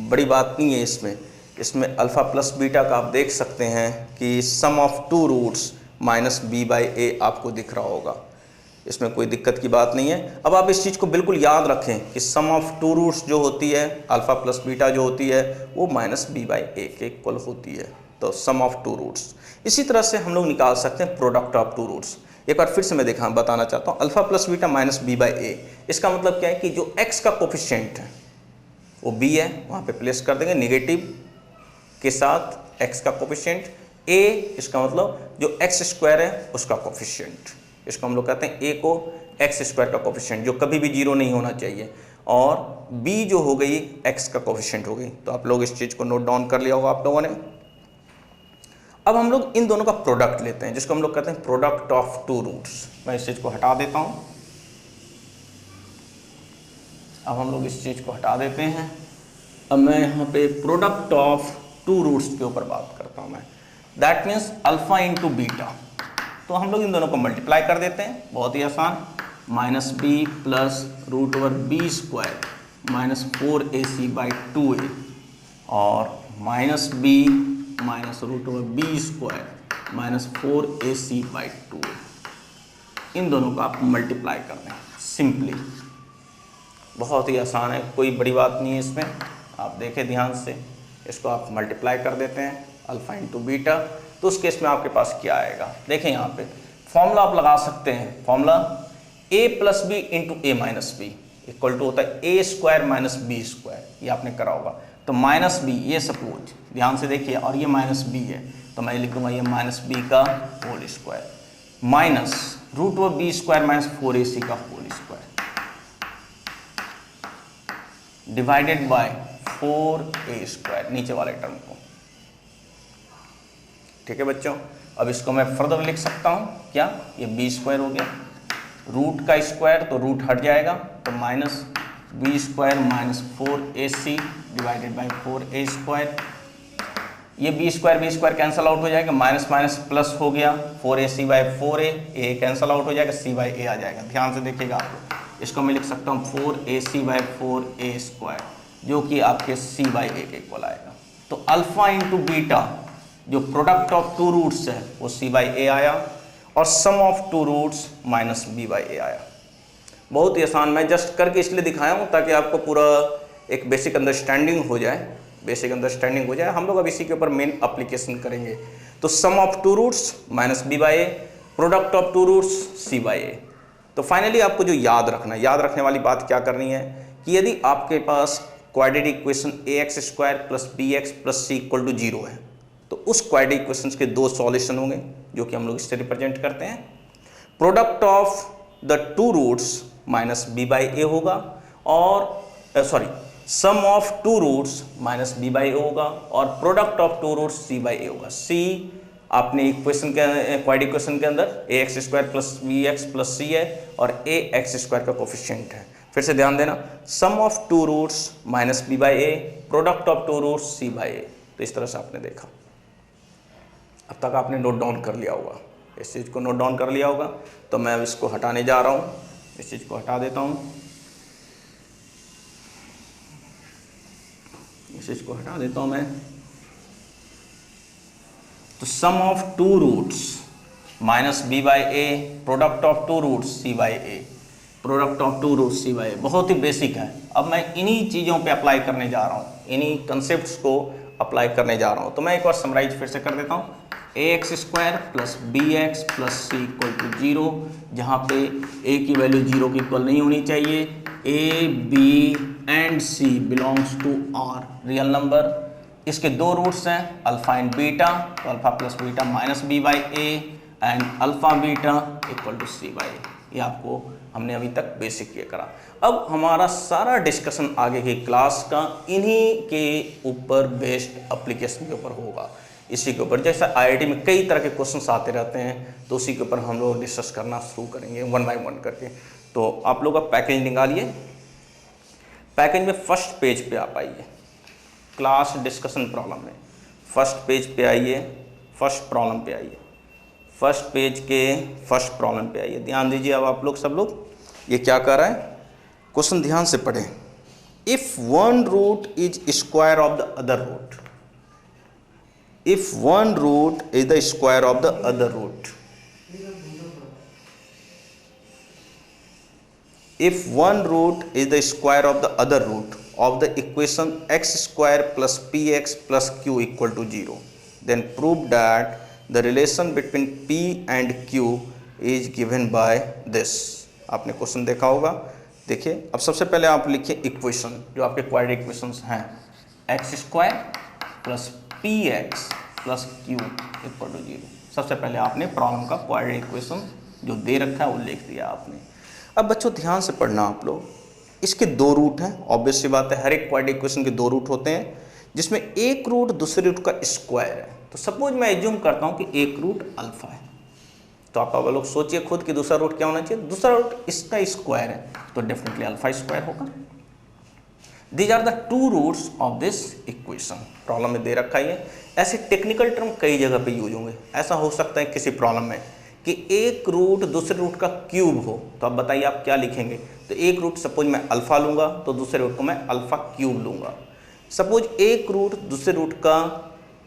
बड़ी बात नहीं है इसमें। इसमें अल्फा प्लस बीटा का आप देख सकते हैं कि sum of two roots minus B by a आपको दिख रहा होगा, इसमें कोई दिक्कत की बात नहीं है। अब आप इस चीज़ को बिल्कुल याद रखें कि सम ऑफ टू रूट्स जो होती है अल्फा प्लस बीटा जो होती है वो माइनस बी बाई ए के इक्वल होती है। तो सम ऑफ टू रूट्स, इसी तरह से हम लोग निकाल सकते हैं प्रोडक्ट ऑफ टू रूट्स। एक बार फिर से मैं बताना चाहता हूँ, alpha plus beta minus B by a, इसका मतलब क्या है कि जो एक्स का कोफिशिएंट है वो बी है, वहाँ पे प्लेस कर देंगे निगेटिव के साथ एक्स का कोफिशिएंट, ए इसका मतलब जो एक्स स्क्वायर है उसका कोफिशिएंट, इसको हम लोग कहते हैं ए को एक्स स्क्वायर का कोफिशिएंट जो कभी भी जीरो नहीं होना चाहिए, और बी जो हो गई एक्स का कोफिशिएंट हो गई। तो आप लोग इस चीज़ को नोट डाउन कर लिया होगा आप लोगों ने। अब हम लोग इन दोनों का प्रोडक्ट लेते हैं जिसको हम लोग कहते हैं प्रोडक्ट ऑफ टू रूट्स। मैं इस चीज़ को हटा देता हूँ, अब हम लोग इस चीज़ को हटा देते हैं। अब मैं यहाँ पे प्रोडक्ट ऑफ टू रूट्स के ऊपर बात करता हूँ मैं, that means alpha into beta. तो हम लोग इन दोनों को मल्टीप्लाई कर देते हैं, बहुत ही आसान, minus B plus root over B square minus 4ac by 2a और minus B minus root over B square minus 4ac by 2a। इन दोनों का आप मल्टीप्लाई कर दें सिंपली, बहुत ही आसान है, कोई बड़ी बात नहीं है इसमें। आप देखें ध्यान से, इसको आप मल्टीप्लाई कर देते हैं अल्फा इंटू बीटा, तो उस केस में आपके पास क्या आएगा, देखें यहाँ पे फॉर्मूला आप लगा सकते हैं, formula a plus B into A minus B equal to होता है A square minus B square, ये आपने करा होगा। तो माइनस बी, ये सपोज ध्यान से देखिए, और ये माइनस बी है तो मैं लिख दूंगा ये माइनस बी का whole square minus root over B square minus 4ac का whole square divided by 4a square, नीचे वाले टर्म को। ठीक है बच्चों, अब इसको मैं फर्दर लिख सकता हूँ, क्या ये बी स्क्वायर हो गया, रूट का स्क्वायर तो रूट हट जाएगा, तो minus B square minus 4ac divided by 4a square. ये बी स्क्वायर कैंसल आउट हो जाएगा, माइनस माइनस प्लस हो गया, 4ac by 4a, A cancel out हो जाएगा, c बाई ए आ जाएगा। ध्यान से देखिएगा आप, इसको मैं लिख सकता हूँ 4ac बाई 4a स्क्वायर जो कि आपके c बाई ए के इक्वल आएगा। तो अल्फा इंटू बीटा जो प्रोडक्ट ऑफ टू रूट्स है वो c बाई ए आया, और sum of two roots minus b by a आया। बहुत ही आसान, मैं जस्ट करके इसलिए दिखाया हूँ ताकि आपको पूरा एक बेसिक अंडरस्टैंडिंग हो जाए, हम लोग अब इसी के ऊपर मेन एप्लीकेशन करेंगे। तो sum of two roots minus B by a, product of two roots c by a. तो फाइनली आपको जो याद रखने वाली बात क्या करनी है कि यदि आपके पास quadratic equation ax square plus bx plus c equal to 0 है तो उस क्वाड्रेटिक इक्वेशन के दो सॉल्यूशन होंगे जो कि हम लोग इससे रिप्रेजेंट करते हैं। Product of the two roots minus B by a होगा, और sum of two roots minus B by a होगा, और product of two roots c by a होगा। सी आपने इक्वेशन के क्वाड्रेटिक इक्वेशन के अंदर ax square plus bx plus c है और ax स्क्वायर का कोफिशिएंट है। फिर से ध्यान देना, sum of two roots minus B by a, product of two roots c by a. तो इस तरह से आपने देखा, अब तक आपने नोट डाउन कर लिया होगा। इस चीज़ को नोट डाउन कर लिया होगा। तो मैं अब इसको हटाने जा रहा हूँ, इस चीज़ को हटा देता हूँ, इस चीज़ को हटा देता हूँ मैं। तो sum of two roots minus B by a, product of two roots c by a, product of two roots c by a, बहुत ही बेसिक है। अब मैं इन्हीं चीज़ों पे अप्लाई करने जा रहा हूँ, इन्हीं कंसेप्ट्स को अप्लाई करने जा रहा हूँ। तो मैं एक बार समराइज फिर से कर देता हूँ। A x square plus b x plus C equal to 0, जहाँ पे ए की वैल्यू 0 की इक्वल नहीं होनी चाहिए। A b and c belongs to R real number. इसके दो रूट्स हैं अल्फा एंड बीटा, तो alpha plus beta minus B by a and alpha beta equal to c by a. ये आपको हमने अभी तक बेसिक ये करा। अब हमारा सारा डिस्कशन आगे की क्लास का इन्हीं के ऊपर बेस्ड एप्लीकेशन के ऊपर होगा, इसी के ऊपर। जैसे आईआईटी में कई तरह के क्वेश्चंस आते रहते हैं, तो उसी के ऊपर हम लोग डिस्कस करना शुरू करेंगे 1 बाय 1 करके। तो आप लोग का पैकेज निकालिए, पैकेज में फर्स्ट पेज पे आप आइए, क्लास डिस्कशन प्रॉब्लम में फर्स्ट पेज पे आइए, फर्स्ट प्रॉब्लम पे आइए, फर्स्ट पेज के फर्स्ट प्रॉब्लम पे आइए। ध्यान दीजिए अब आप लोग सब लोग, ये क्या कर रहा है, क्वेश्चन ध्यान से पढ़ें। If one root is square of the other root, if one root is the square of the other root, if one root is the square of the other root of the equation x square plus px plus q equal to 0, then prove that the relation between p and q is given by this। आपने question देखा होगा। देखिए अब सबसे पहले आप लिखिए equation, जो आपके क्वाड्रेटिक इक्वेशंस हैं, X square plus P X plus Q equal to 0। सबसे पहले आपने प्रॉब्लम का क्वाड्रेटिक इक्वेशन जो दे रखा है वो लिख दिया आपने। अब बच्चों ध्यान से पढ़ना आप लोग, इसके दो रूट हैं, ऑब्वियस सी बात है, हर एक क्वाड्रेटिक इक्वेशन के दो रूट होते हैं, जिसमें एक रूट दूसरे रूट का स्क्वायर है। तो सपोज मैं एज्यूम करता हूं कि एक रूट अल्फा है, तो आप लोग सोचिए खुद कि दूसरा रूट क्या होना चाहिए, दूसरा रूट इसका स्क्वायर है, तो डेफिनेटली अल्फा स्क्वायर होगा। These are the two roots of this equation. Problem में दे रखा है। ऐसे टेक्निकल टर्म कई जगह पे यूज होंगे। ऐसा हो सकता है किसी प्रॉब्लम में कि एक रूट दूसरे रूट का क्यूब हो, तो आप बताइए आप क्या लिखेंगे। तो एक रूट सपोज मैं अल्फा लूंगा, तो दूसरे रूट को मैं अल्फा क्यूब लूंगा। सपोज एक रूट दूसरे रूट का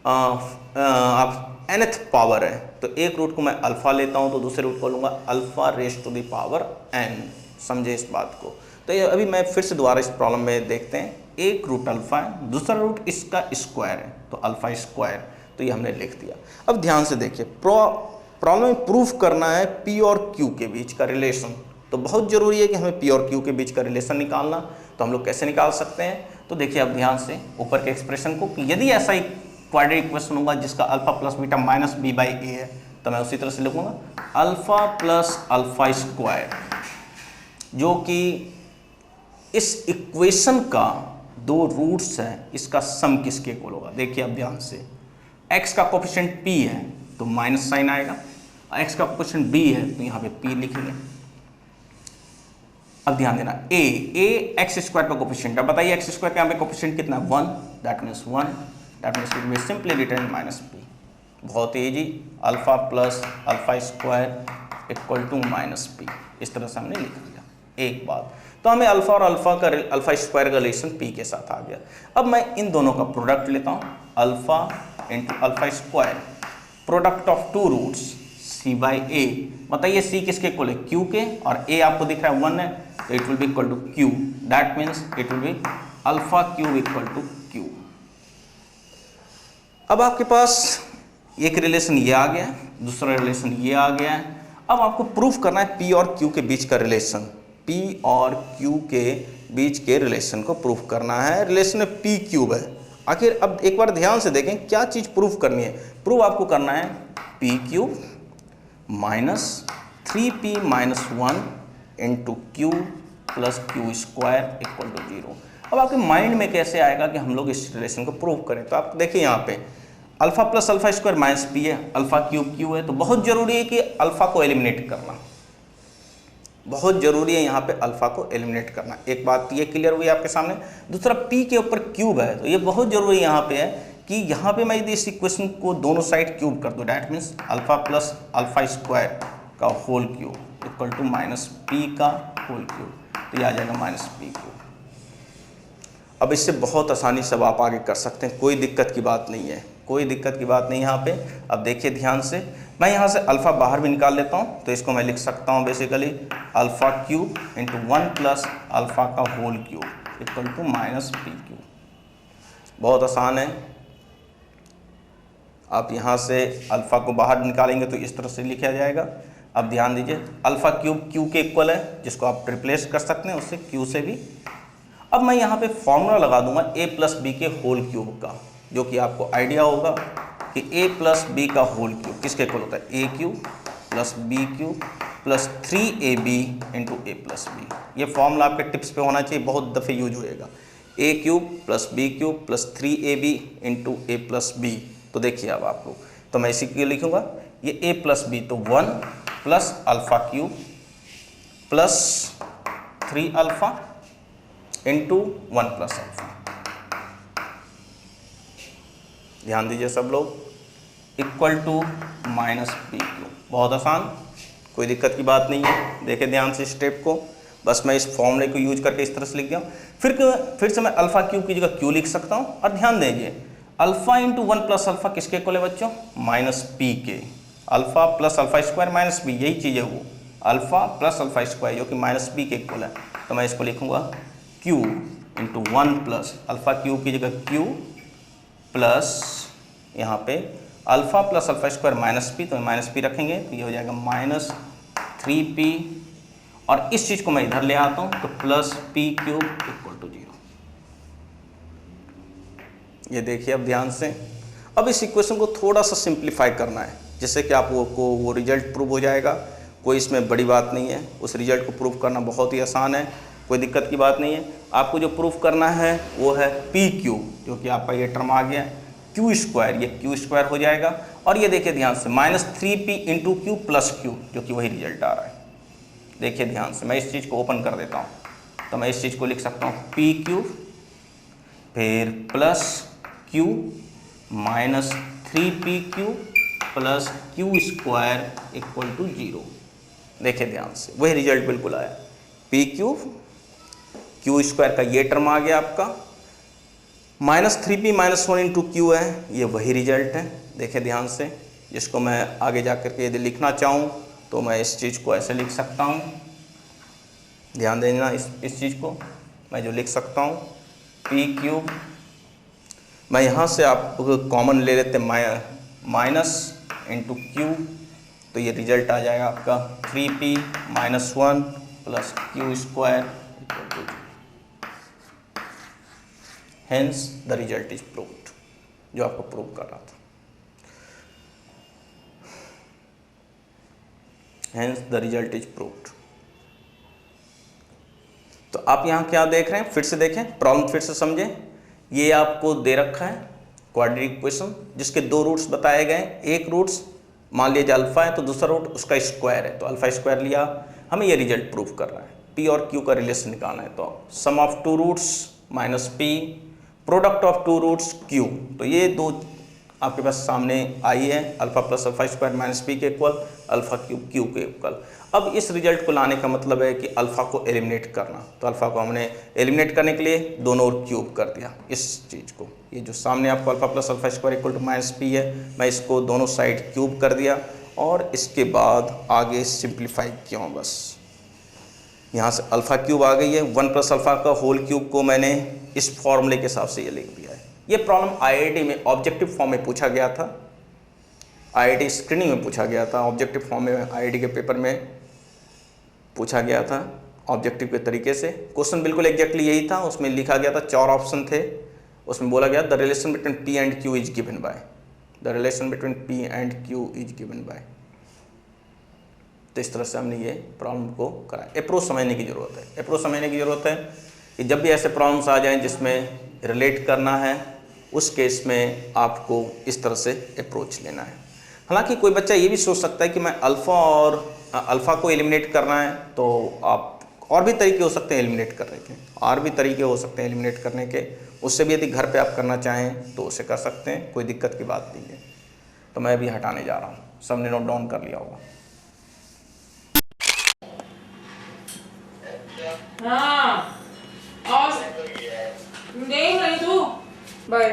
आप nth पावर है, तो एक रूट को मैं अल्फा लेता हूं, तो दूसरे रूट को लूंगा alpha raise to the power n। समझे इस बात को। तो ये अभी मैं फिर से दोबारा इस प्रॉब्लम में देखते हैं। एक रूट अल्फा है, दूसरा रूट इसका स्क्वायर है, तो अल्फा स्क्वायर, तो ये हमने लिख दिया। अब ध्यान से देखिए, प्रॉब्लम में प्रूफ करना है पी और क्यू के बीच का रिलेशन। तो बहुत जरूरी है कि हमें पी और क्यू के बीच का रिलेशन निकालना। तो हम लोग कैसे निकाल सकते हैं, तो देखिए अब ध्यान से ऊपर के एक्सप्रेशन को, कि यदि ऐसा ही क्वाड्रेटिक इक्वेशन होगा जिसका alpha plus beta minus B by a है, तो मैं उसी तरह से लिखूंगा अल्फा प्लस अल्फा स्क्वायर, जो कि इस इक्वेशन का दो रूट्स हैं, इसका सम किसके इक्वल होगा। देखिए अब ध्यान से, एक्स का कोफिशिएंट पी है तो माइनस साइन आएगा, एक्स का कोफिशिएंट बी है तो यहाँ पे पी लिखेंगे। अब ध्यान देना, ए एक्स स्क्वायर का कोफिशिएंट, अब बताइए एक्स स्क्वायर का यहाँ पे कोफिशिएंट कितना है, 1, that means 1, that means it will simply return minus p. बहुत easy, alpha plus alpha square equal to minus P, इस तरह से हमने लिख दिया। एक बात, तो हमें अल्फा और अल्फा स्क्वायर का रिलेशन पी के साथ आ गया। अब मैं इन दोनों का प्रोडक्ट लेता हूँ, alpha into alpha square, product of two roots c by a. बताइए सी किसके इक्वल है, क्यू के, और ए आपको दिख रहा है 1 है, तो it will be equal to Q, that means it will be alpha cube equal to Q. अब आपके पास एक रिलेशन ये आ गया, दूसरा रिलेशन ये आ गया है। अब आपको प्रूफ करना है पी और क्यू के बीच का रिलेशन, पी और क्यू के बीच के रिलेशन को प्रूफ करना है। रिलेशन में पी क्यूब है। आखिर अब एक बार ध्यान से देखें क्या चीज प्रूफ करनी है। प्रूफ आपको करना है P cube minus 3p minus 1 into Q plus Q square equal to 0। अब आपके माइंड में कैसे आएगा कि हम लोग इस रिलेशन को प्रूव करें। तो आप देखिए यहाँ पे alpha plus alpha square minus P है, अल्फा क्यूब क्यू है, तो बहुत जरूरी है कि अल्फा को एलिमिनेट करना, बहुत जरूरी है यहाँ पे अल्फा को एलिमिनेट करना। एक बात ये क्लियर हुई आपके सामने। दूसरा पी के ऊपर क्यूब है, तो ये बहुत जरूरी यहाँ पे है कि यहाँ पे मैं यदि इस इक्वेशन को दोनों साइड क्यूब कर दूँ, that means alpha plus alpha square का whole cube equal to minus p का होल क्यूब, तो ये आ जाएगा माइनस पी क्यूब। अब इससे बहुत आसानी से आप आगे कर सकते हैं, कोई दिक्कत की बात नहीं है, कोई दिक्कत की बात नहीं यहाँ पे। अब देखिए ध्यान से, मैं यहाँ से अल्फ़ा बाहर भी निकाल लेता हूँ, तो इसको मैं लिख सकता हूँ basically alpha cube into 1 plus alpha का whole cube equal to minus p cube. बहुत आसान है। आप यहाँ से अल्फ़ा को बाहर निकालेंगे तो इस तरह से लिखा जाएगा। अब ध्यान दीजिए, अल्फ़ा क्यूब क्यू के इक्वल है, जिसको आप रिप्लेस कर सकते हैं उससे क्यू से भी। अब मैं यहाँ पे फॉर्मूला लगा दूंगा ए प्लस बी के होल क्यूब का, जो कि आपको आइडिया होगा कि ए प्लस बी का होल क्यूब किसके इक्वल होता है, a cube plus b cube plus 3ab into a plus b. ये फॉर्मूला आपके टिप्स पे होना चाहिए, बहुत दफ़े यूज होएगा। A cube plus b cube plus 3ab into a plus B. तो देखिए अब आप लोग, तो मैं इसी के लिखूँगा, ये ए प्लस बी तो 1 plus alpha cube plus 3 alpha into 1 plus alpha. ध्यान दीजिए सब लोग, equal to minus P Q. बहुत आसान, कोई दिक्कत की बात नहीं है। देखें ध्यान से स्टेप को, बस मैं इस फॉर्मूले को यूज करके इस तरह से लिख दिया। फिर से मैं अल्फ़ा क्यूब की जगह क्यू लिख सकता हूँ। और ध्यान दीजिए, अल्फ़ा इंटू 1 प्लस अल्फ़ा किसके इक्वल है बच्चों, माइनस पी के। Alpha plus alpha square minus B, यही चीज़ है वो, अल्फ़ा प्लस अल्फ़ा स्क्वायर जो कि माइनस बी के इक्वल है। तो मैं इसको लिखूँगा Q into 1 plus alpha cube की जगह क्यू प्लस यहाँ पे alpha plus alpha square minus P, तो माइनस पी रखेंगे तो ये हो जाएगा माइनस 3p। और इस चीज़ को मैं इधर ले आता हूँ तो plus P cube equal to 0। ये देखिए अब ध्यान से, अब इस इक्वेशन को थोड़ा सा सिंप्लीफाई करना है, जिससे कि आप वो रिजल्ट प्रूव हो जाएगा। कोई इसमें बड़ी बात नहीं है, उस रिजल्ट को प्रूव करना बहुत ही आसान है, कोई दिक्कत की बात नहीं है। आपको जो प्रूफ करना है वो है पी क्यूब, जो कि आपका ये टर्म आ गया, क्यू स्क्वायर, ये क्यू स्क्वायर हो जाएगा। और ये देखिए ध्यान से, minus 3p into Q plus Q, जो कि वही रिजल्ट आ रहा है। देखिए ध्यान से, मैं इस चीज़ को ओपन कर देता हूँ, तो मैं इस चीज़ को लिख सकता हूँ पी क्यूब फिर plus Q minus 3p Q plus Q square equal to 0। देखिए ध्यान से, वही रिजल्ट बिल्कुल आया, पी क्यूब क्यू स्क्वायर का ये टर्म आ गया आपका, minus 3p minus 1 into Q है, ये वही रिजल्ट है। देखिए ध्यान से, जिसको मैं आगे जा कर के यदि लिखना चाहूँ तो मैं इस चीज़ को ऐसे लिख सकता हूँ। ध्यान देना इस चीज़ को, मैं जो लिख सकता हूँ पी क्यूब, मैं यहाँ से आप कॉमन ले लेते माइनस इंटू क्यू, तो ये रिजल्ट आ जाएगा आपका 3p minus 1 plus Q square equal to 0। Hence the result is proved, जो आपको प्रूव कर रहा था। Hence the result is proved. तो आप यहाँ क्या देख रहे हैं, फिर से देखें, प्रॉब्लम फिर से समझें। ये आपको दे रखा है क्वाड्रेटिक इक्वेशन, जिसके 2 रूट्स बताए गए। एक रूट्स मान लीजिए अल्फा है, तो दूसरा रूट उसका स्क्वायर है, तो अल्फा स्क्वायर लिया। हमें ये रिजल्ट प्रूव कर रहा है, पी और क्यू का रिलेशन निकालना है, तो sum of 2 roots minus p product of 2 roots q. तो ये 2 आपके पास सामने आई है, alpha plus alpha square minus P के इक्वल, अल्फा क्यूब क्यू के इक्वल। अब इस रिजल्ट को लाने का मतलब है कि अल्फा को एलिमिनेट करना, तो अल्फा को हमने एलिमिनेट करने के लिए दोनों ओर क्यूब कर दिया इस चीज़ को। ये जो सामने आपको alpha plus alpha square equal to minus P है, मैं इसको दोनों साइड क्यूब कर दिया और इसके बाद आगे सिंप्लीफाई किया हूँ। बस यहाँ से अल्फा क्यूब आ गई है, 1 प्लस अल्फा का होल क्यूब को मैंने इस फॉर्मूले के हिसाब से ये लिख दिया है। ये प्रॉब्लम आईआईटी में ऑब्जेक्टिव फॉर्म में पूछा गया था, आईआईटी स्क्रीनिंग में पूछा गया था, ऑब्जेक्टिव फॉर्म में आईआईटी के पेपर में पूछा गया था ऑब्जेक्टिव के तरीके से। क्वेश्चन बिल्कुल एग्जैक्टली यही था, उसमें लिखा गया था 4 ऑप्शन थे, उसमें बोला गया the relation between P and Q is given by, the relation between P and Q is given by. तो इस तरह से हमने ये प्रॉब्लम को करा। अप्रोच समझने की ज़रूरत है, अप्रोच समझने की ज़रूरत है कि जब भी ऐसे प्रॉब्लम्स आ जाएं जिसमें रिलेट करना है, उस केस में आपको इस तरह से अप्रोच लेना है। हालांकि कोई बच्चा ये भी सोच सकता है कि मैं अल्फ़ा को एलिमिनेट करना है, तो आप और भी तरीके हो सकते हैं एलिमिनेट करने के, और भी तरीके हो सकते हैं एलिमिनेट करने के। उससे भी यदि घर पे आप करना चाहें तो उसे कर सकते हैं, कोई दिक्कत की बात नहीं है। तो मैं अभी हटाने जा रहा हूँ, सबने नोट डाउन कर लिया होगा। हाँ, और देख रही तू बाय।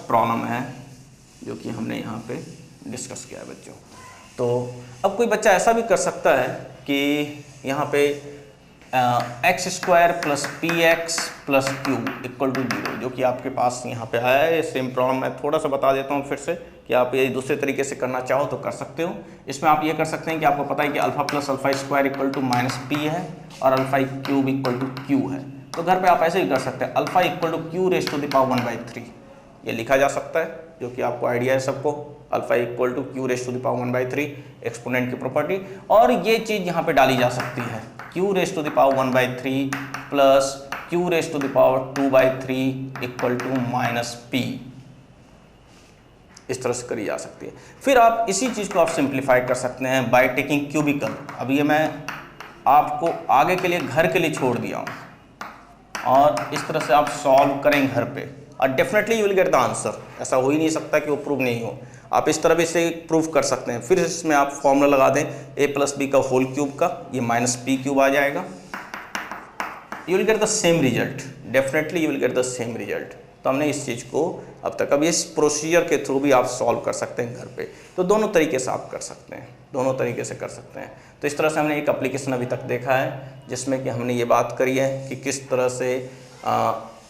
प्रॉब्लम है जो कि हमने यहाँ पे डिस्कस किया है बच्चों। तो अब कोई बच्चा ऐसा भी कर सकता है कि यहाँ पे X square plus P X plus Q equal to 0, जो कि आपके पास यहाँ पे आया है। सेम प्रॉब्लम मैं थोड़ा सा बता देता हूँ फिर से, कि आप ये दूसरे तरीके से करना चाहो तो कर सकते हो। इसमें आप ये कर सकते हैं कि आपको पता है कि alpha plus alpha square equal to minus P है और alpha cube equal to Q है। तो घर पे आप ऐसे ही कर सकते हैं, alpha equal to Q raise to the power 1/3 ये लिखा जा सकता है, जो कि आपको आइडिया है सबको। Alpha equal to Q raise to the power 1/3 exponent की प्रॉपर्टी। और ये चीज़ यहाँ पे डाली जा सकती है, Q raise to the power 1/3 plus Q raise to the power 2/3 equal to minus P. इस तरह से करी जा सकती है। फिर आप इसी चीज़ को आप सिंप्लीफाई कर सकते हैं बाय टेकिंग क्यूबिकल। अब ये मैं आपको आगे के लिए घर के लिए छोड़ दिया हूँ, और इस तरह से आप सॉल्व करें घर पे, और definitely you will get the answer. ऐसा हो ही नहीं सकता कि वो प्रूव नहीं हो। आप इस तरह भी इसे प्रूव कर सकते हैं। फिर इसमें आप फॉर्मूला लगा दें a प्लस बी का होल क्यूब का, ये माइनस पी क्यूब आ जाएगा। You will get the same result, definitely you will get the same result. तो हमने इस चीज़ को अब इस प्रोसीजर के थ्रू भी आप सॉल्व कर सकते हैं घर पे। तो दोनों तरीके से आप कर सकते हैं, दोनों तरीके से कर सकते हैं। तो इस तरह से हमने एक एप्लीकेशन अभी तक देखा है, जिसमें कि हमने ये बात करी है कि किस तरह से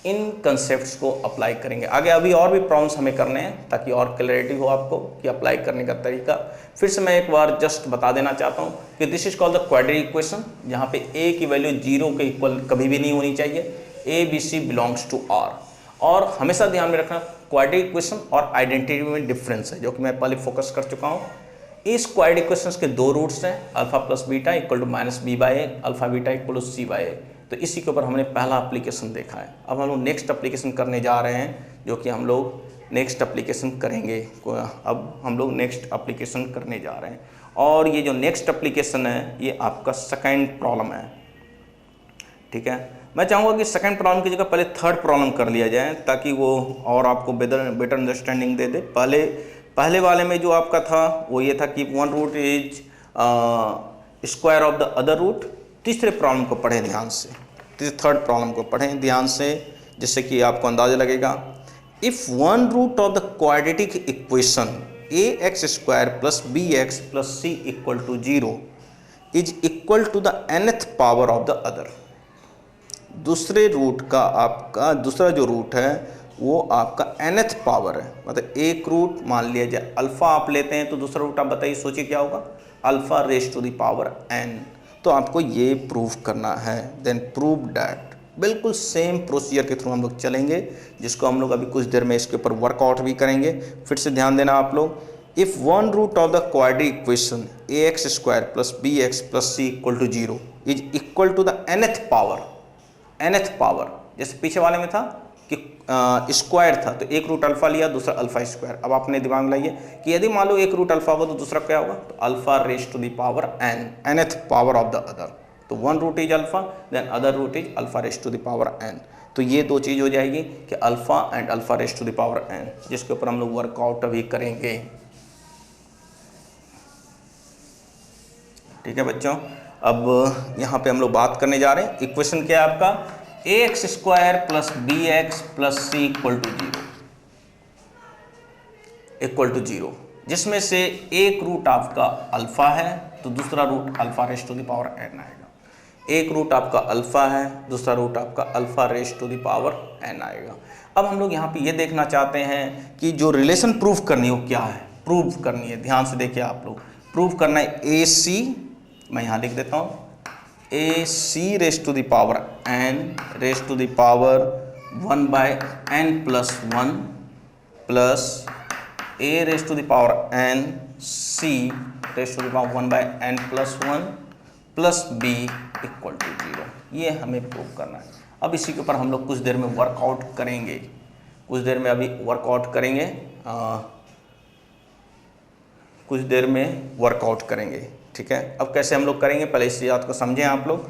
इन कंसेप्ट्स को अप्लाई करेंगे। आगे अभी और भी प्रॉब्लम्स हमें करने हैं, ताकि और क्लैरिटी हो आपको कि अप्लाई करने का तरीका। फिर से मैं एक बार जस्ट बता देना चाहता हूँ कि this is called the quadratic equation, जहाँ पे a की वैल्यू 0 के इक्वल कभी भी नहीं होनी चाहिए। a b c belongs to r। और हमेशा ध्यान में रखना, क्वाड्रेटिक इक्वेशन और आइडेंटिटी में डिफरेंस है, जो कि मैं पहले फोकस कर चुका हूँ। इस क्वाड्रेटिक इक्वेशंस के दो रूट्स हैं, alpha plus beta equal to minus B by a, alpha beta equal to c by a. तो इसी के ऊपर हमने पहला एप्लीकेशन देखा है। अब हम लोग नेक्स्ट एप्लीकेशन करने जा रहे हैं, जो कि हम लोग नेक्स्ट एप्लीकेशन करेंगे। अब हम लोग नेक्स्ट एप्लीकेशन करने जा रहे हैं, और ये जो नेक्स्ट एप्लीकेशन है ये आपका सेकंड प्रॉब्लम है। ठीक है, मैं चाहूँगा कि सेकंड प्रॉब्लम की जगह पहले थर्ड प्रॉब्लम कर लिया जाए, ताकि वो और आपको बेटर अंडरस्टैंडिंग दे दे। पहले वाले में जो आपका था वो ये था कि one root is square of the other root. तीसरे प्रॉब्लम को पढ़ें ध्यान से, थर्ड प्रॉब्लम को पढ़ें ध्यान से, जिससे कि आपको अंदाजा लगेगा। If one root of the quadratic equation ax² plus bx plus c equal to 0 is equal to the nth power of the other. दूसरे रूट का आपका दूसरा जो रूट है वो आपका nth पावर है, मतलब एक रूट मान लिया जाए अल्फ़ा आप लेते हैं, तो दूसरा रूट आप बताइए, सोचिए क्या होगा, alpha raise to the power n। तो आपको ये प्रूव करना है। देन प्रूव डैट, बिल्कुल सेम प्रोसीजर के थ्रू हम लोग चलेंगे, जिसको हम लोग अभी कुछ देर में इसके ऊपर वर्कआउट भी करेंगे। फिर से ध्यान देना आप लोग। If one root of the quadratic equation ax² plus bx plus c equal to 0 is equal to the nth power, जैसे पीछे वाले में था कि स्क्वायर था, तो एक रूट अल्फा लिया, दूसरा अल्फा स्क्वायर। अब आपने दिमाग में लाइए कि यदि मान लो एक रूट अल्फा होगा तो दूसरा क्या होगा, तो alpha raise to the power n, nth power of the other. तो one root is alpha, then other root is alpha raise to the power n। तो ये दो चीज़ हो जाएगी कि alpha and alpha raise to the power n, जिसके ऊपर हम लोग वर्कआउट अभी करेंगे। ठीक है बच्चों, अब यहाँ पे हम लोग बात करने जा रहे हैं, इक्वेशन क्या है आपका, ax² plus bx plus c equal to 0, जिसमें से एक रूट आपका अल्फा है तो दूसरा root alpha raise to the power n आएगा। एक रूट आपका अल्फा है, दूसरा रूट आपका alpha raise to the power n आएगा। अब हम लोग यहाँ पे ये देखना चाहते हैं कि जो रिलेशन प्रूव करनी है वो क्या है, प्रूव करनी है। ध्यान से देखिए आप लोग, प्रूव करना है ac, मैं यहाँ लिख देता हूँ, ac raise to the power n raise to the power 1/n plus 1 plus a raise to the power n c raise to the power 1/n plus 1 plus b equal to 0। ये हमें prove करना है। अब इसी के ऊपर हम लोग कुछ देर में वर्कआउट करेंगे, कुछ देर में अभी वर्कआउट करेंगे। कुछ देर में वर्कआउट करेंगे। ठीक है, अब कैसे हम लोग करेंगे, पहले इस बात को समझें आप लोग।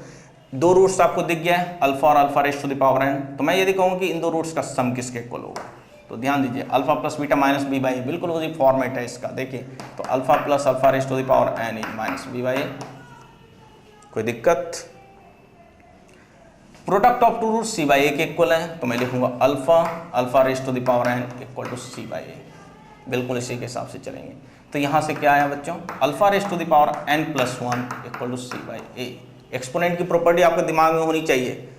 दो रूट्स आपको दिख गया है, अल्फा और alpha raise to the power n। तो मैं यदि कहूँ कि इन दो रूट्स का सम किसके इक्वल होगा, तो ध्यान दीजिए alpha plus beta minus B by a, बिल्कुल उसी फॉर्मेट है इसका। देखिए तो alpha plus alpha raise to the power n is minus B by a. कोई दिक्कत? Product of two root c by a के इक्वल है, तो मैं लिखूंगा alpha alpha raise to the power n equal to c by a. बिल्कुल इसी के हिसाब से चलेंगे। तो यहाँ से क्या आया बच्चों, alpha raise to the power n plus 1 equal to c by a. Exponent की प्रॉपर्टी आपके दिमाग में होनी चाहिए।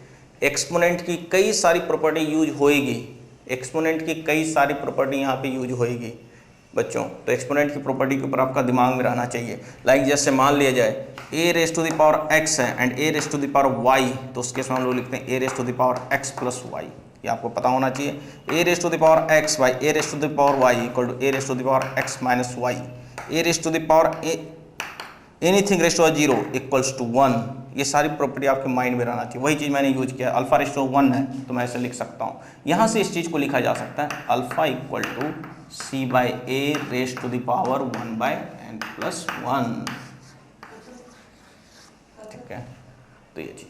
एक्सपोनेंट की कई सारी प्रॉपर्टी यूज होएगी, एक्सपोनेंट की कई सारी प्रॉपर्टी यहाँ पे यूज होएगी बच्चों। तो एक्सपोनेंट की प्रॉपर्टी के ऊपर आपका दिमाग में रहना चाहिए। लाइक जैसे मान लिया जाए a raise to the power x है and a raise to the power y, तो उसके साथ हम लोग लिखते हैं a raise to the power x plus y। ये आपको पता होना चाहिए। a raise to the power x by a raise to the power y equal to a raise to the power x minus y। a raise to the power anything raise to 0 equals to 1। ये सारी property आपके mind में रहना चाहिए। वही चीज़ मैंने use किया, alpha raise to 1 है तो मैं ऐसे लिख सकता हूँ। यहाँ से इस चीज़ को लिखा जा सकता है alpha equal to c by a raise to the power 1 by n plus 1। ठीक है, तो ये चीज़